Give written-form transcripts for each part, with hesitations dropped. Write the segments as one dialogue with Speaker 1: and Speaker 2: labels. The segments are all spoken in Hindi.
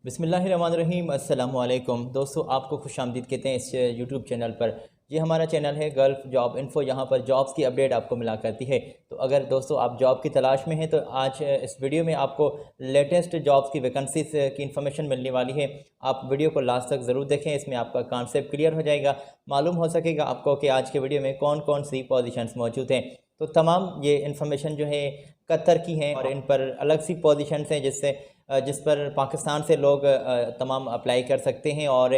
Speaker 1: बिस्मिल्लाहिर्रहमानिर्रहीम अस्सलामुअलैकुम दोस्तों, आपको खुशामदीद कहते हैं इस यूट्यूब चैनल पर। ये हमारा चैनल है गल्फ़ जॉब इन्फो। यहाँ पर जॉब्स की अपडेट आपको मिला करती है। तो अगर दोस्तों आप जॉब की तलाश में हैं तो आज इस वीडियो में आपको लेटेस्ट जॉब्स की वैकेंसीज की इन्फॉर्मेशन मिलने वाली है। आप वीडियो को लास्ट तक ज़रूर देखें, इसमें आपका कॉन्सेप्ट क्लियर हो जाएगा। मालूम हो सकेगा आपको कि आज के वीडियो में कौन कौन सी पोजीशंस मौजूद हैं। तो तमाम ये इन्फॉर्मेशन जो है कतर की हैं और इन पर अलग सी पोजीशंस हैं जिस पर पाकिस्तान से लोग तमाम अप्लाई कर सकते हैं और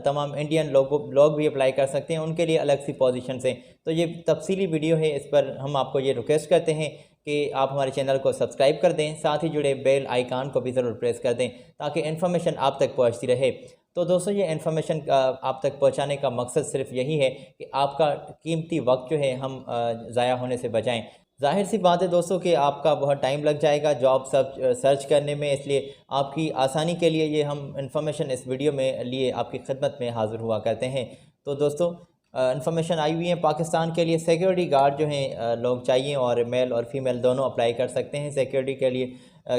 Speaker 1: तमाम इंडियन लोग भी अप्लाई कर सकते हैं। उनके लिए अलग सी पोजीशंस हैं। तो ये तफसीली वीडियो है, इस पर हम आपको ये रिक्वेस्ट करते हैं कि आप हमारे चैनल को सब्सक्राइब कर दें, साथ ही जुड़े बेल आइकान को भी ज़रूर प्रेस कर दें ताकि इन्फॉर्मेशन आप तक पहुँचती रहे। तो दोस्तों ये इन्फॉर्मेशन आप तक पहुँचाने का मकसद सिर्फ यही है कि आपका कीमती वक्त जो है हम ज़ाया होने से बचाएँ। ज़ाहिर सी बात है दोस्तों कि आपका बहुत टाइम लग जाएगा जॉब सर्च करने में, इसलिए आपकी आसानी के लिए ये हम इन्फॉर्मेशन इस वीडियो में लिए आपकी खिदमत में हाज़िर हुआ करते हैं। तो दोस्तों इन्फॉर्मेशन आई हुई है पाकिस्तान के लिए सिक्योरिटी गार्ड जो हैं लोग चाहिए और मेल और फीमेल दोनों अप्लाई कर सकते हैं सिक्योरिटी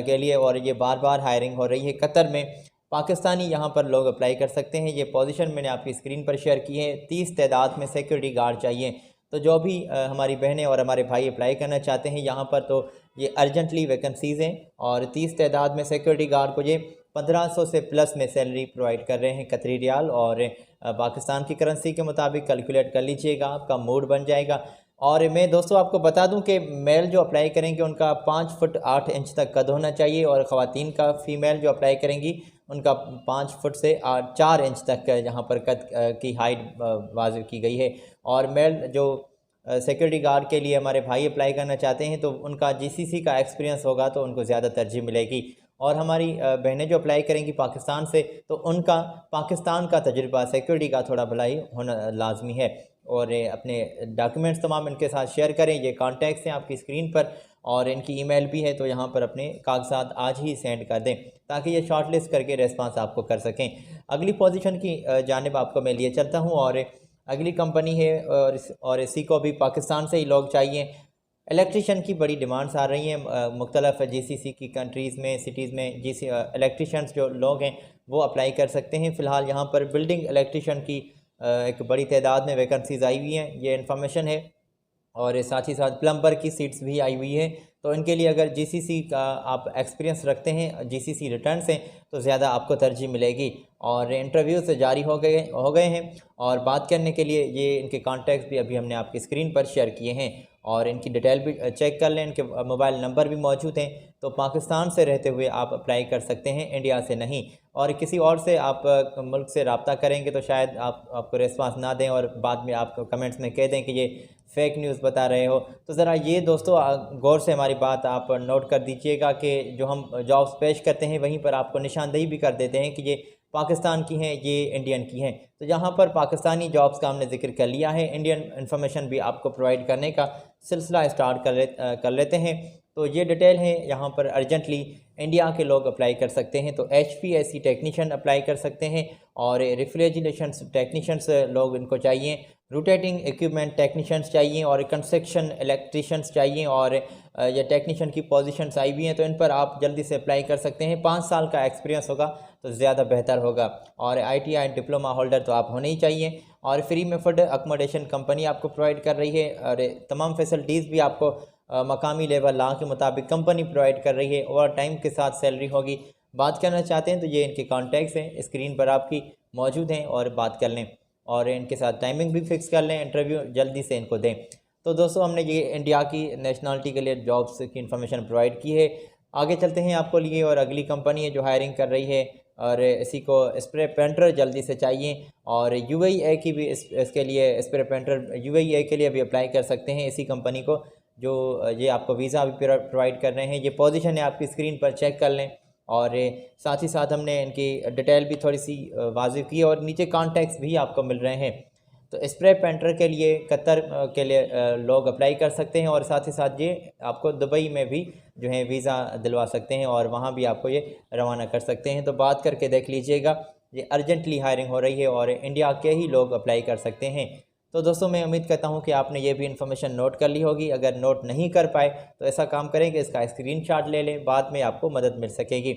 Speaker 1: के लिए और ये बार बार हायरिंग हो रही है कतर में। पाकिस्तानी यहाँ पर लोग अप्लाई कर सकते हैं। ये पोजीशन मैंने आपकी स्क्रीन पर शेयर की है। 30 तादाद में सिक्योरिटी गार्ड चाहिए। तो जो भी हमारी बहनें और हमारे भाई अप्लाई करना चाहते हैं यहाँ पर, तो ये अर्जेंटली वैकेंसीज़ हैं और 30 तादाद में सिक्योरिटी गार्ड को ये 1500 से प्लस में सैलरी प्रोवाइड कर रहे हैं कतरी रियाल और पाकिस्तान की करेंसी के मुताबिक कैलकुलेट कर लीजिएगा, आपका मूड बन जाएगा। और मैं दोस्तों आपको बता दूं कि मेल जो अप्लाई करेंगे उनका 5 फुट 8 इंच तक कद होना चाहिए और ख़वातीन का फ़ीमेल जो अप्लाई करेंगी उनका 5 फुट से 4 इंच तक यहाँ पर कद की हाइट वाज़िब की गई है। और मेल जो सिक्योरिटी गार्ड के लिए हमारे भाई अप्लाई करना चाहते हैं तो उनका जीसीसी का एक्सपीरियंस होगा तो उनको ज़्यादा तरजीह मिलेगी। और हमारी बहनें जो अप्लाई करेंगी पाकिस्तान से तो उनका पाकिस्तान का तजुर्बा सिक्योरिटी का थोड़ा भलाई होना लाजमी है। और अपने डॉक्यूमेंट्स तमाम इनके साथ शेयर करें। ये कॉन्टैक्ट्स हैं आपकी स्क्रीन पर और इनकी ईमेल भी है, तो यहाँ पर अपने कागजात आज ही सेंड कर दें ताकि ये शॉर्टलिस्ट करके रेस्पॉन्स आपको कर सकें। अगली पोजीशन की जानिब आपको मैं लिए चलता हूँ और अगली कंपनी है और इसी को भी पाकिस्तान से ही लोग चाहिए। इलेक्ट्रिशियन की बड़ी डिमांड्स आ रही हैं मुख्तलिफ जीसीसी की कंट्रीज़ में, सिटीज़ में। इलेक्ट्रिशियंस जो लोग हैं वो अप्लाई कर सकते हैं। फ़िलहाल यहाँ पर बिल्डिंग इलेक्ट्रिशियन की एक बड़ी तादाद में वैकेंसीज़ आई हुई हैं, ये इन्फॉर्मेशन है। और साथ ही साथ प्लम्बर की सीट्स भी आई हुई है। तो इनके लिए अगर जीसीसी का आप एक्सपीरियंस रखते हैं, जीसीसी रिटर्न से, तो ज़्यादा आपको तरजीह मिलेगी। और इंटरव्यू से जारी हो गए हैं और बात करने के लिए ये इनके कॉन्टैक्ट्स भी अभी हमने आपकी स्क्रीन पर शेयर किए हैं और इनकी डिटेल भी चेक कर लें। इनके मोबाइल नंबर भी मौजूद हैं। तो पाकिस्तान से रहते हुए आप अप्लाई कर सकते हैं, इंडिया से नहीं। और किसी और से आप मुल्क से रब्ता करेंगे तो शायद आपको रिस्पांस ना दें और बाद में आप कमेंट्स में कह दें कि ये फ़ेक न्यूज़ बता रहे हो। तो ज़रा ये दोस्तों गौर से हमारी बात आप नोट कर दीजिएगा कि जो हम जॉब्स पेश करते हैं वहीं पर आपको निशानदेही भी कर देते हैं कि ये पाकिस्तान की हैं, ये इंडियन की हैं। तो यहाँ पर पाकिस्तानी जॉब्स का हमने जिक्र कर लिया है, इंडियन इन्फॉर्मेशन भी आपको प्रोवाइड करने का सिलसिला स्टार्ट कर लेते हैं। तो ये डिटेल है। यहाँ पर अर्जेंटली इंडिया के लोग अप्लाई कर सकते हैं। तो HVAC टेक्नीशियन अप्लाई कर सकते हैं और रेफ्रिजरेशन टेक्नीशियंस लोग इनको चाहिए। रोटेटिंग इक्विपमेंट टेक्नीशियंस चाहिए और कंस्ट्रक्शन इलेक्ट्रिशियंस चाहिए और ये टेक्नीशियन की पोजीशंस आई हुई हैं, तो इन पर आप जल्दी से अप्लाई कर सकते हैं। 5 साल का एक्सपीरियंस होगा तो ज़्यादा बेहतर होगा और ITI डिप्लोमा होल्डर तो आप होने ही चाहिए। और फ्री में फूड अकोमोडेशन कंपनी आपको प्रोवाइड कर रही है और तमाम फैसिलिटीज़ भी आपको मकामी लेवल लॉ के मुताबिक कंपनी प्रोवाइड कर रही है। ओवर टाइम के साथ सैलरी होगी। बात करना चाहते हैं तो ये इनके कॉन्टैक्ट्स हैं, स्क्रीन पर आपकी मौजूद हैं और बात कर लें और इनके साथ टाइमिंग भी फिक्स कर लें, इंटरव्यू जल्दी से इनको दें। तो दोस्तों हमने ये इंडिया की नेशनलिटी के लिए जॉब्स की इन्फॉर्मेशन प्रोवाइड की है। आगे चलते हैं आपको लिए और अगली कंपनी है जो हायरिंग कर रही है और इसी को स्प्रे पेंटर जल्दी से चाहिए और UAE की भी इसके लिए स्प्रे पेंटर UAE के लिए भी अप्लाई कर सकते हैं इसी कंपनी को, जो ये आपको वीज़ा भी प्रोवाइड कर रहे हैं। ये पोजीशन है आपकी स्क्रीन पर, चेक कर लें। और साथ ही साथ हमने इनकी डिटेल भी थोड़ी सी वाज़िफ़ की और नीचे कॉन्टैक्ट्स भी आपको मिल रहे हैं। तो स्प्रे पेंटर के लिए कतर के लिए लोग अप्लाई कर सकते हैं और साथ ही साथ ये आपको दुबई में भी जो है वीज़ा दिलवा सकते हैं और वहाँ भी आपको ये रवाना कर सकते हैं। तो बात करके देख लीजिएगा, ये अर्जेंटली हायरिंग हो रही है और इंडिया के ही लोग अप्लाई कर सकते हैं। तो दोस्तों मैं उम्मीद करता हूँ कि आपने ये भी इन्फॉर्मेशन नोट कर ली होगी। अगर नोट नहीं कर पाए तो ऐसा काम करें कि इसका स्क्रीनशॉट ले लें, बाद में आपको मदद मिल सकेगी।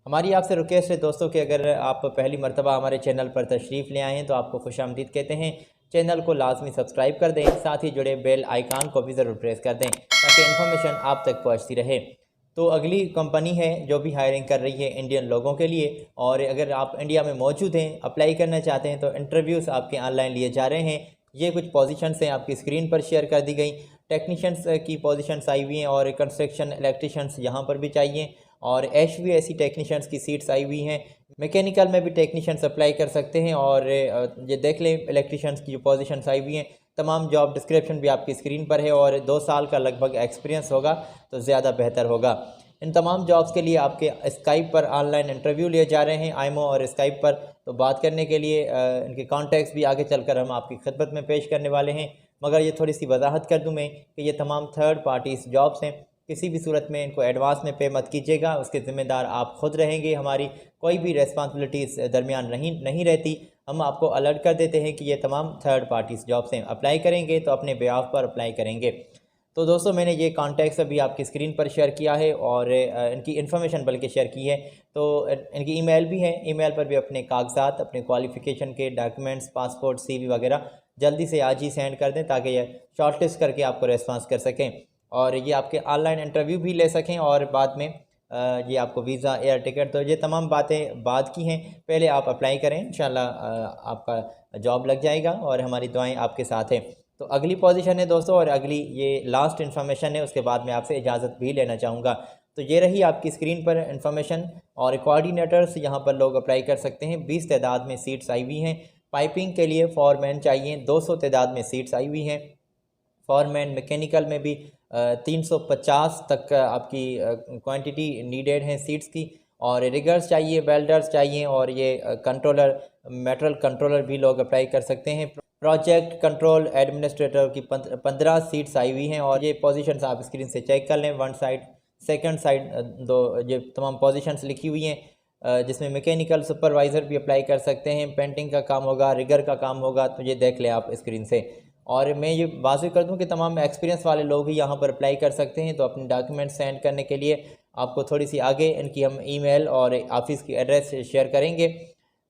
Speaker 1: हमारी आपसे रिक्वेस्ट है दोस्तों कि अगर आप पहली मर्तबा हमारे चैनल पर तशरीफ़ ले आए हैं तो आपको खुशामदीद कहते हैं। चैनल को लाजमी सब्सक्राइब कर दें, साथ ही जुड़े बेल आइकान को भी ज़रूर प्रेस कर दें ताकि इन्फॉर्मेशन आप तक पहुंचती रहे। तो अगली कंपनी है जो भी हायरिंग कर रही है इंडियन लोगों के लिए, और अगर आप इंडिया में मौजूद हैं, अप्लाई करना चाहते हैं तो इंटरव्यूज़ आपके ऑनलाइन लिए जा रहे हैं। ये कुछ पोजीशंस हैं आपकी स्क्रीन पर शेयर कर दी गई। टेक्नीशियंस की पोजीशंस आई हुई हैं और कंस्ट्रक्शन इलेक्ट्रिशियंस यहाँ पर भी चाहिए, और HVAC टेक्नीशियंस की सीट्स आई हुई हैं। मैकेनिकल में भी टेक्नीशियंस अप्लाई कर सकते हैं। और ये देख लें इलेक्ट्रिशियंस की जो पोजीशंस आई हुई हैं, तमाम जॉब डिस्क्रिप्शन भी आपकी स्क्रीन पर है, और 2 साल का लगभग एक्सपीरियंस होगा तो ज़्यादा बेहतर होगा। इन तमाम जॉब्स के लिए आपके स्काइप पर ऑनलाइन इंटरव्यू लिए जा रहे हैं, आईमो और स्काइप पर। तो बात करने के लिए इनके कॉन्टैक्ट्स भी आगे चलकर हम आपकी खिदमत में पेश करने वाले हैं। मगर ये थोड़ी सी वजाहत कर दूँ मैं कि ये तमाम थर्ड पार्टीज़ जॉब्स हैं, किसी भी सूरत में इनको एडवांस में पे मत कीजिएगा, उसके ज़िम्मेदार आप खुद रहेंगे। हमारी कोई भी रेस्पॉन्सिबिलिटीज़ दरमियान नहीं रहती। हम आपको अलर्ट कर देते हैं कि ये तमाम थर्ड पार्टीज़ जॉब्स हैं, अप्लाई करेंगे तो अपने बेआफ पर अप्लाई करेंगे। तो दोस्तों मैंने ये कॉन्टैक्ट्स अभी आपकी स्क्रीन पर शेयर किया है, और इनकी इन्फॉर्मेशन बल्कि शेयर की है। तो इनकी ईमेल भी है, ईमेल पर भी अपने कागजात, अपने क्वालिफ़िकेशन के डॉक्यूमेंट्स, पासपोर्ट, CV वगैरह जल्दी से आज ही सेंड कर दें ताकि ये शॉर्टलिस्ट करके आपको रेस्पॉन्स कर सकें और ये आपके ऑनलाइन इंटरव्यू भी ले सकें, और बाद में ये आपको वीज़ा, एयर टिकट, तो ये तमाम बातें बाद की हैं। पहले आप अप्लाई करें, इंशाल्लाह आपका जॉब लग जाएगा और हमारी दुआएं आपके साथ हैं। तो अगली पोजीशन है दोस्तों, और अगली ये लास्ट इन्फॉर्मेशन है, उसके बाद मैं आपसे इजाज़त भी लेना चाहूँगा। तो ये रही आपकी स्क्रीन पर इन्फॉर्मेशन। और कोऑर्डिनेटर्स यहाँ पर लोग अप्लाई कर सकते हैं। 20 तादाद में सीट्स आई हुई हैं। पाइपिंग के लिए फॉरमैन चाहिए, 200 तादाद में सीट्स आई हुई हैं। फॉरमैन मैकेनिकल में भी 350 तक आपकी क्वांटिटी नीडेड है सीट्स की। और रिगर्स चाहिए, वेल्डर्स चाहिए, और ये कंट्रोलर, मेटल कंट्रोलर भी लोग अप्लाई कर सकते हैं। प्रोजेक्ट कंट्रोल एडमिनिस्ट्रेटर की 15 सीट्स आई हुई हैं, और ये पोजीशंस आप स्क्रीन से चेक कर लें। वन साइड, सेकंड साइड, दो ये तमाम पोजीशंस लिखी हुई हैं, जिसमें मैकेनिकल सुपरवाइज़र भी अप्लाई कर सकते हैं। पेंटिंग का काम होगा, रिगर का काम होगा, तो ये देख लें आप स्क्रीन से। और मैं ये वाज़ेह कर दूं कि तमाम एक्सपीरियंस वाले लोग ही यहाँ पर अप्लाई कर सकते हैं। तो अपने डॉक्यूमेंट सेंड करने के लिए आपको थोड़ी सी आगे इनकी हम ईमेल और ऑफिस की एड्रेस शेयर करेंगे।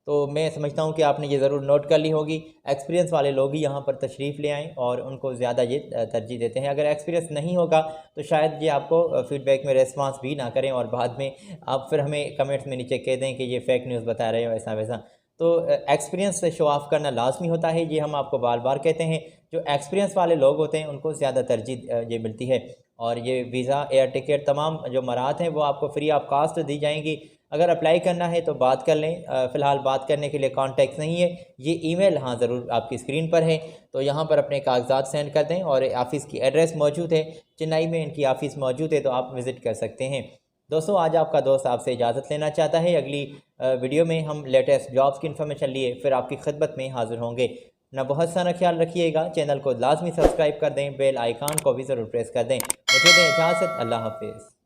Speaker 1: तो मैं समझता हूँ कि आपने ये ज़रूर नोट कर ली होगी। एक्सपीरियंस वाले लोग ही यहाँ पर तशरीफ़ ले आएँ और उनको ज़्यादा ये तरजीह देते हैं। अगर एक्सपीरियंस नहीं होगा तो शायद ये आपको फ़ीडबैक में रेस्पॉन्स भी ना करें, और बाद में आप फिर हमें कमेंट्स में नीचे कह दें कि ये फ़ेक न्यूज़ बता रहे हो, ऐसा वैसा। तो एक्सपीरियंस से शो ऑफ करना लाजमी होता है, ये हम आपको बार बार कहते हैं। जो एक्सपीरियंस वाले लोग होते हैं उनको ज़्यादा तरजीह ये मिलती है, और ये वीज़ा, एयर टिकट, तमाम जो मराहत हैं वो आपको फ्री ऑफ कास्ट दी जाएंगी। अगर अप्लाई करना है तो बात कर लें। फ़िलहाल बात करने के लिए कॉन्टैक्ट नहीं है। ये ईमेल हाँ ज़रूर आपकी स्क्रीन पर है, तो यहाँ पर अपने कागजात सेंड कर दें। और ऑफ़िस की एड्रेस मौजूद है, चेन्नई में इनकी ऑफ़िस मौजूद है, तो आप विज़िट कर सकते हैं। दोस्तों आज आपका दोस्त आपसे इजाज़त लेना चाहता है। अगली वीडियो में हम लेटेस्ट जॉब्स की इन्फॉर्मेशन लिए फिर आपकी खिदमत में हाज़िर होंगे। ना बहुत सारा ख्याल रखिएगा, चैनल को लाजमी सब्सक्राइब कर दें, बेल आइकान को भी ज़रूर प्रेस कर दें। मुझे दें इजाज़त, अल्लाह हाफिज़।